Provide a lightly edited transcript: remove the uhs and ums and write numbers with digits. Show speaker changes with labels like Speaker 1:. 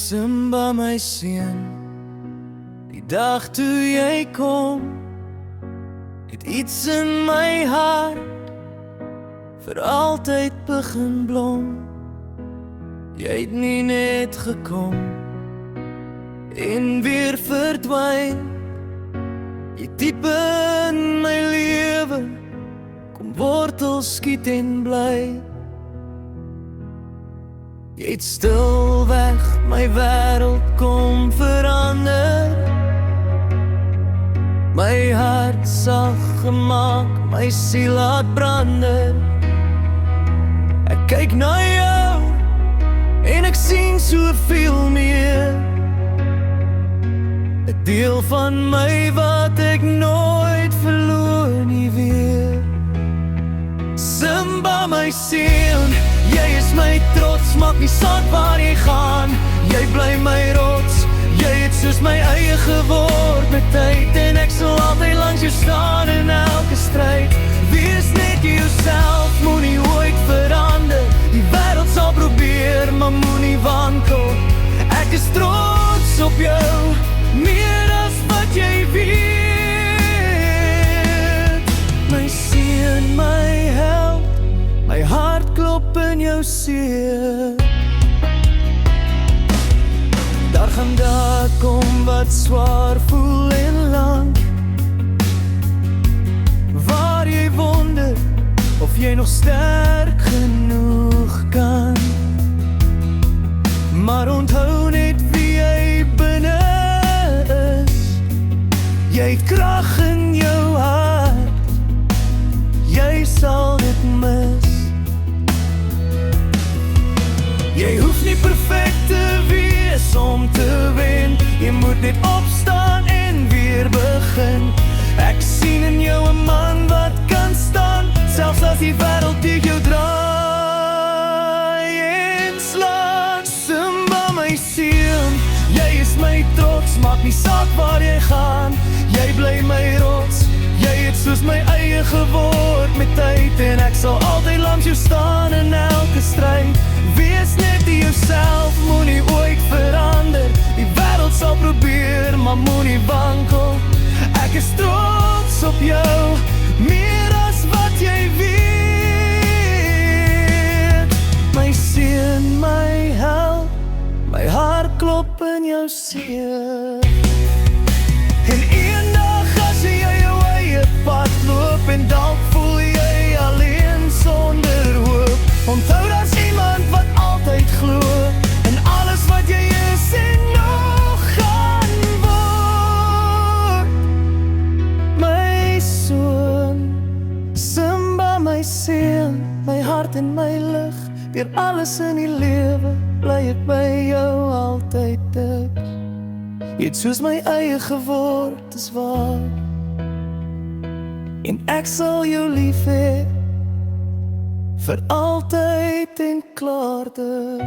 Speaker 1: Simba my seun, die dag toe jy kom, het iets in my hart vir altyd begin blom. Jy het nie net gekom en weer verdwyn, jy diep in my lewe kom wortel skiet en bly. Jy het stilweg my wêreld kom verander, my hart sag gemaak, my siel laat brander. Ek kyk na jou en ek sien soveel meer, 'n deel van my wat ek nooit verloor nie weer. Simba my seun, jy is my trots, maak nie saak waar jy gaan, jy bly my rots, jy het soos my eie geword met tyd, en ek sal altyd langs jou staan in elke stryd. Wees net jouself, moenie ooit verander, die wêreld sal probeer, maar moenie wankel. Ek is trots op jou, meer as wat jy weet. My seun, my held, my hart klop in jou seer. Daar gaan dae kom wat swaar voel en lang, waar jy wonder of jy nog sterk genoeg kan. Maar onthou net wie jy binne is, jy het krag in jou hart, jy sal dit mis. Jy hoef nie perfect te wees om te wen, jy moet net opstaan en weer begin. Ek sien in jou 'n man wat kan staan, selfs as die wêreld teen jou draai en slaan. Simba my seun, jy is my trots, maak nie saak waar jy gaan, jy bly my rots, jy het soos my eie geword met tyd, en ek sal altyd langs jou staan in elke stryd. Wees net jouself, moenie ooit verander, die wêreld sal probeer, maar moenie wankel. Ek is trots op jou, meer as wat jy weet. My seun, my held, my hart klop in jou seer. En eendag as jy jou eie pad loop, en dalk voel jy alleen sonder hoop, onthou daar's iemand wat altyd glo in alles wat jy is en nog gaan word. My soon, Simba my seun, my hart en my lig, deur alles in die lewe bly ek by jou altyd dik. Jy het soos my eie geword, dis waar, en ek sal jou lief hê vir altyd en klaar dit.